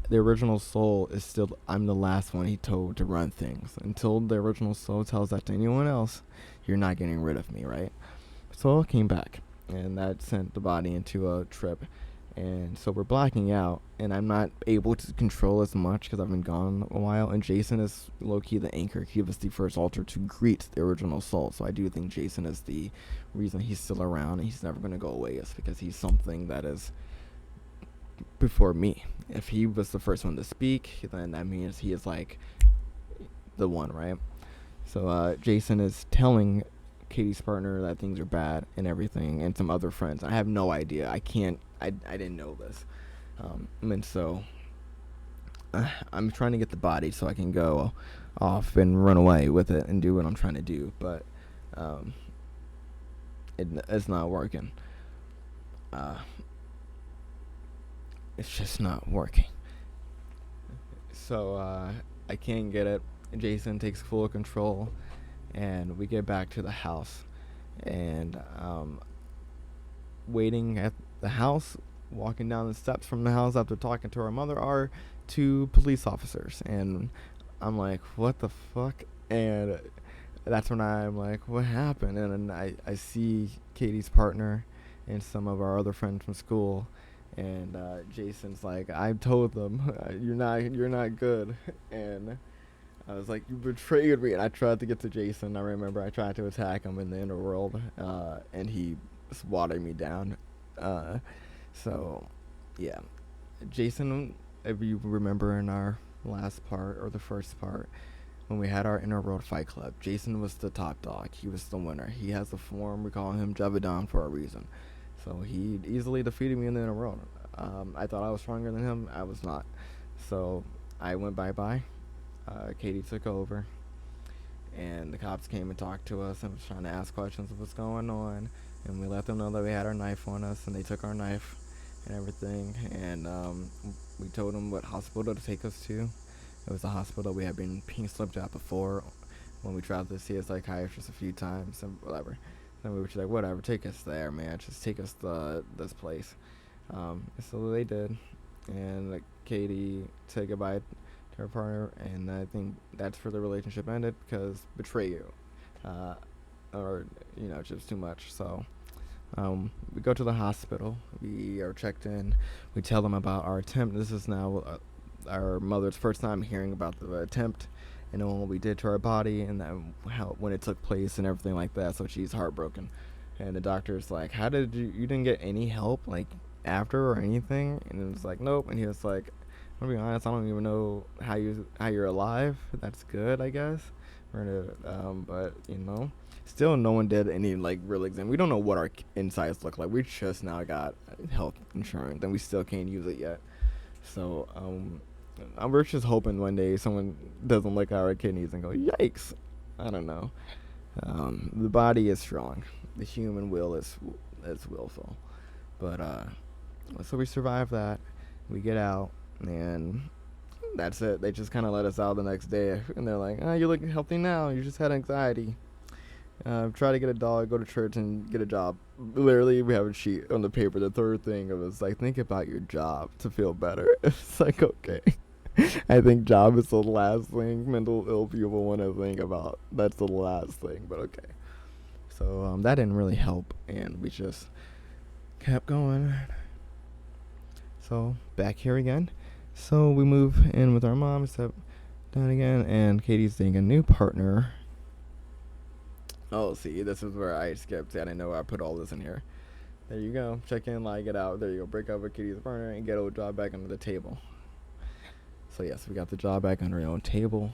the original soul is still. I'm the last one he told to run things. Until the original soul tells that to anyone else, you're not getting rid of me, right? So I came back, and that sent the body into a trip. And so we're blacking out, and I'm not able to control as much because I've been gone a while. And Jason is low key the anchor. He was the first altar to greet the original soul. So I do think Jason is the reason he's still around, and he's never going to go away. Is because he's something that is before me. If he was the first one to speak, then that means he is like the one, right? So Jason is telling Katie's partner that things are bad and everything, and some other friends. I have no idea. I didn't know this. And so I'm trying to get the body so I can go off and run away with it and do what I'm trying to do, but it's not working. It's just not working. So I can't get it. Jason takes full control, and we get back to the house, and waiting at the house, walking down the steps from the house after talking to our mother, are two police officers, and I'm like, what the fuck? And that's when I'm like, what happened? And then I see Katie's partner and some of our other friends from school, and Jason's like, I told them you're not good. And I was like, you betrayed me. And I tried to get to Jason. I remember I tried to attack him in the inner world, and he swatted me down. So yeah, Jason, if you remember in our last part or the first part, when we had our inner world fight club, Jason was the top dog. He was the winner. He has the form. We call him Javidan for a reason. So he easily defeated me in the inner world. I thought I was stronger than him. I was not. So I went bye-bye. Katie took over, and the cops came and talked to us and was trying to ask questions of what's going on. And we let them know that we had our knife on us, and they took our knife and everything. And we told them what hospital to take us to. It was a hospital we had been pink slipped at before when we tried to see a psychiatrist a few times and whatever. And we were just like, whatever, take us there, man. Just take us to this place. So they did. And Katie said goodbye to her partner, and I think that's where the relationship ended because betrayal. Or, just too much. So we go to the hospital. We are checked in. We tell them about our attempt. This is now our mother's first time hearing about the attempt and what we did to our body and how when it took place and everything like that. So she's heartbroken. And the doctor's like, how did you didn't get any help like after or anything? And it was like, nope. And he was like, I'm gonna be honest, I don't even know how you're alive. That's good, I guess. But still no one did any real exam. We don't know what our insides look like. We just now got health insurance and we still can't use it yet. So we're just hoping one day someone doesn't look at our kidneys and go, yikes. I don't know. The body is strong. The human will is willful. But so we survive that. We get out, and that's it. They just kind of let us out the next day, and they're like, "Oh, you're looking healthy now. You just had anxiety. Try to get a dog, go to church, and get a job." Literally, we have a sheet on the paper. The third thing it was like, think about your job to feel better. It's like, okay. I think job is the last thing mental ill people want to think about. That's the last thing, but okay. So that didn't really help, and we just kept going. So back here again. So we move in with our mom, step down again, and Katie's dating a new partner. Oh, see, this is where I skipped. I didn't know I put all this in here. There you go. Check in, lie, get out. There you go. Break up with Katie's partner and get a job back under the table. So yes, we got the job back under our own table.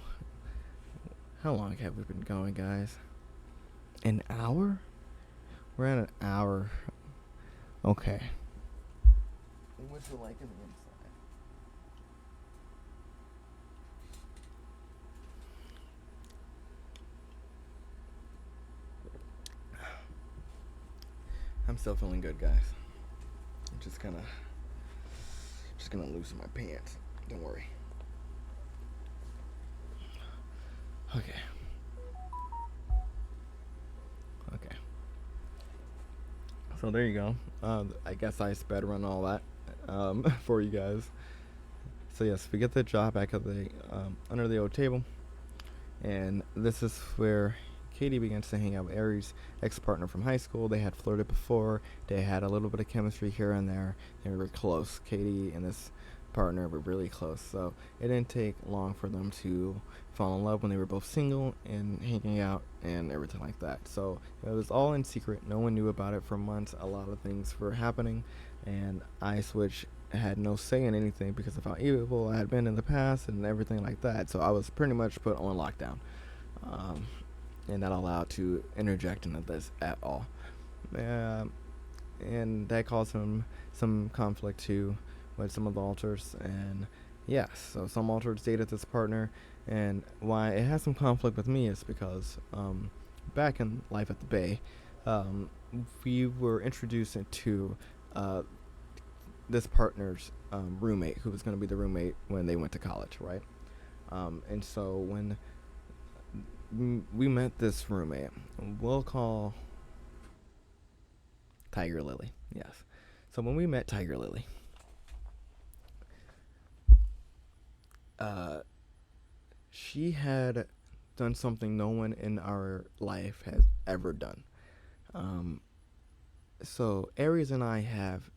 How long have we been going, guys? An hour? We're at an hour. Okay. What's it like in the inside? I'm still feeling good, guys. I'm just gonna loosen my pants. Don't worry. Okay. Okay. So there you go. I guess I sped run all that for you guys. So yes, we get the job back at the under the old table, and this is where Katie begins to hang out with Aries' ex-partner from high school. They had flirted before. They had a little bit of chemistry here and there. They were close. Katie and this partner were really close. So it didn't take long for them to fall in love when they were both single and hanging out and everything like that. So it was all in secret. No one knew about it for months. A lot of things were happening, and I Switch had no say in anything because of how evil I had been in the past and everything like that. So I was pretty much put on lockdown. And not allowed to interject into this at all. And that caused some conflict too with some of the alters. And yes, so some alters dated this partner. And why it has some conflict with me is because back in life at the Bay, we were introduced into this partner's roommate, who was going to be the roommate when they went to college, right? And so when we met this roommate, we'll call Tiger Lily. Yes. So when we met Tiger Lily, she had done something no one in our life has ever done. So Aries and I have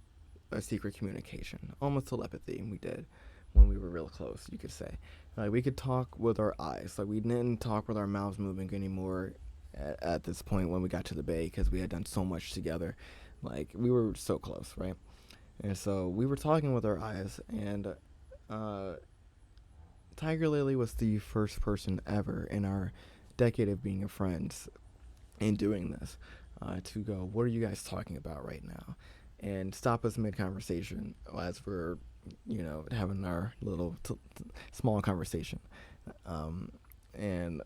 a secret communication, almost telepathy. We did when we were real close, you could say. Like, we could talk with our eyes. Like, we didn't talk with our mouths moving anymore at this point when we got to the Bay, because we had done so much together. Like, we were so close, right? And so we were talking with our eyes, and Tiger Lily was the first person ever in our decade of being friends and doing this to go, what are you guys talking about right now? And stop us mid-conversation as we're, having our little small conversation. And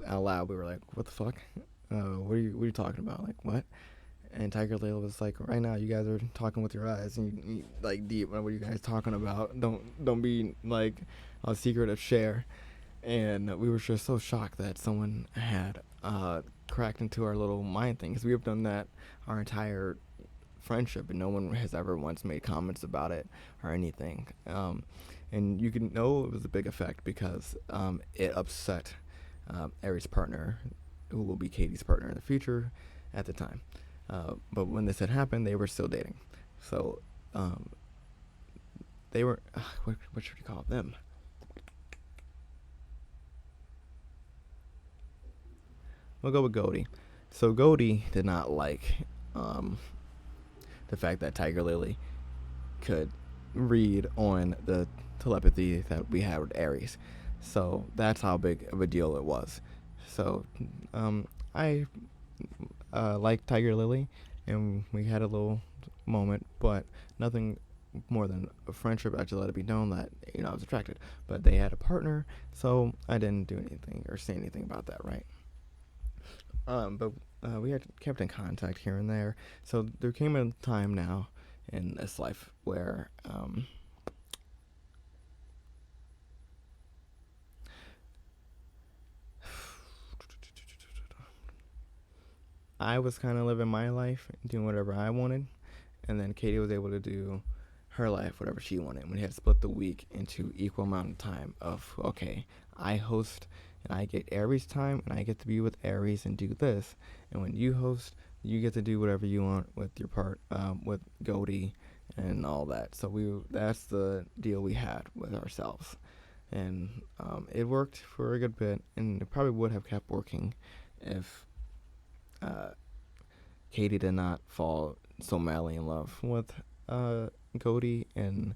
out loud, we were like, what the fuck? What are you talking about? Like, what? And Tiger Lily was like, right now, you guys are talking with your eyes, and you like, deep, what are you guys talking about? Don't be, like, a secretive share. And we were just so shocked that someone had cracked into our little mind thing, because we have done that our entire friendship, and no one has ever once made comments about it or anything. And you can know it was a big effect because it upset Aries' partner, who will be Katie's partner in the future at the time. But when this had happened, they were still dating. So they were, what should you call them? We'll go with Goldie. So Goldie did not like the fact that Tiger Lily could read on the telepathy that we had with Aries. So that's how big of a deal it was. So I liked Tiger Lily, and we had a little moment, but nothing more than a friendship. I just let it be known that I was attracted. But they had a partner, so I didn't do anything or say anything about that, right? But we had kept in contact here and there. So there came a time now in this life where I was kind of living my life, doing whatever I wanted, and then Katie was able to do her life, whatever she wanted. We had split the week into equal amount of time of, okay, I host and I get Aries time, and I get to be with Aries and do this. And when you host, you get to do whatever you want with your part, with Goldie and all that. So that's the deal we had with ourselves. And it worked for a good bit, and it probably would have kept working if Katie did not fall so madly in love with Goldie and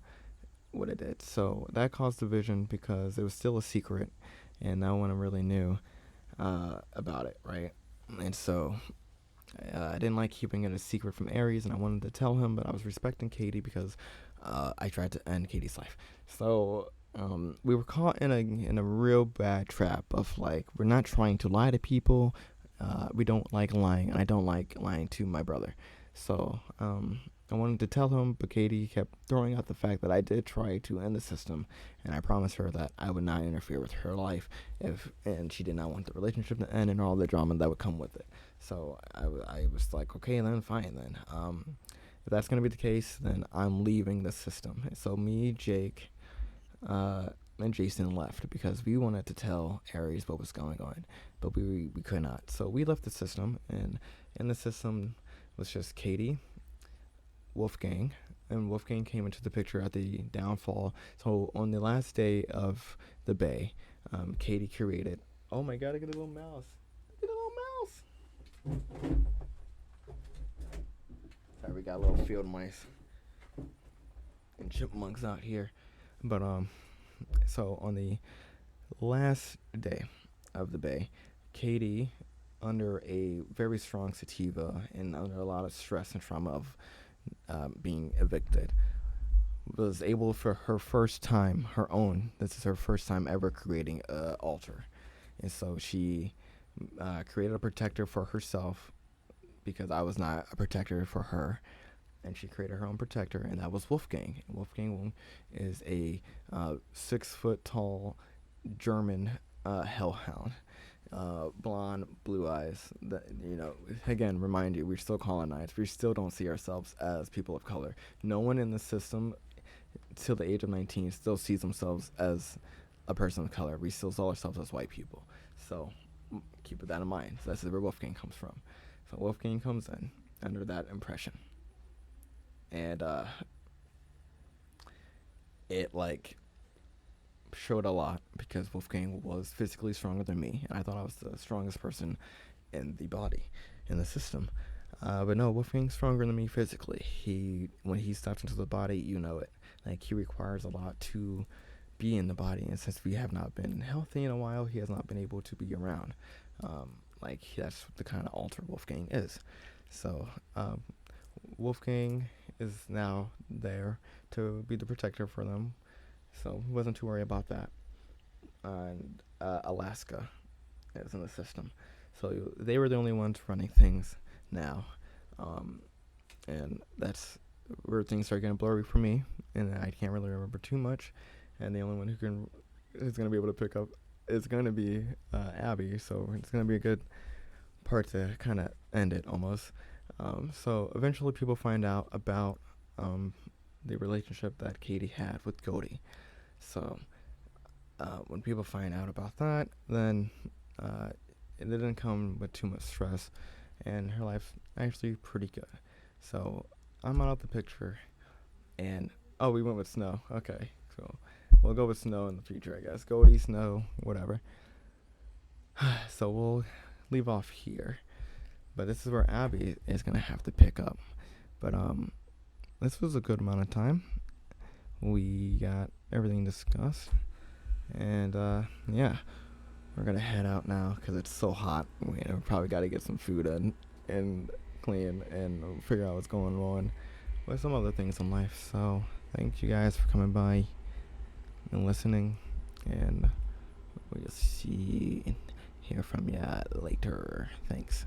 what it did. So that caused division because it was still a secret, and no one really knew about it, right? And so I didn't like keeping it a secret from Aries, and I wanted to tell him, but I was respecting Katie because I tried to end Katie's life. So we were caught in a real bad trap of, like, we're not trying to lie to people. We don't like lying, and I don't like lying to my brother. So I wanted to tell him, but Katie kept throwing out the fact that I did try to end the system, and I promised her that I would not interfere with her life and she did not want the relationship to end and all the drama that would come with it. So I was like, okay, then fine then. If that's gonna be the case, then I'm leaving the system. So me, Jake, and Jason left because we wanted to tell Aries what was going on, but we could not. So we left the system, and in the system was just Katie, Wolfgang, and Wolfgang came into the picture at the downfall. So on the last day of the Bay, Katie curated. Oh my God! I get a little mouse. I get a little mouse. Sorry, we got a little field mice and chipmunks out here, but so on the last day of the Bay, Katie, under a very strong sativa and under a lot of stress and trauma of being evicted, was able for her first time, this is her first time ever creating an altar. And so she created a protector for herself because I was not a protector for her. And she created her own protector, and that was Wolfgang. Wolfgang is a 6 foot tall German hellhound, blonde, blue eyes. That, again, remind you, we're still colonized. We still don't see ourselves as people of color. No one in the system, till the age of 19, still sees themselves as a person of color. We still saw ourselves as white people. So keep that in mind. So that's where Wolfgang comes from. So Wolfgang comes in under that impression. And it showed a lot because Wolfgang was physically stronger than me, and I thought I was the strongest person in the body, in the system. But no, Wolfgang's stronger than me physically. When he steps into the body, you know it. He requires a lot to be in the body, and since we have not been healthy in a while, he has not been able to be around. That's the kind of altar Wolfgang is. So Wolfgang is now there to be the protector for them, so wasn't too worried about that. And Alaska is in the system, so they were the only ones running things now, and that's where things start getting blurry for me, and I can't really remember too much. And the only one who's going to be able to pick up is going to be Abby, so it's going to be a good part to kind of end it almost. So eventually people find out about the relationship that Katie had with Cody. So when people find out about that, then it didn't come with too much stress, and her life's actually pretty good. So I'm out of the picture, and we went with Snow. Okay, so we'll go with Snow in the future, I guess. Cody, Snow, whatever. So we'll leave off here. But this is where Abby is going to have to pick up. But this was a good amount of time. We got everything discussed. And yeah, we're going to head out now because it's so hot. We probably got to get some food in and clean and figure out what's going on with some other things in life. So thank you guys for coming by and listening. And we'll see and hear from ya later. Thanks.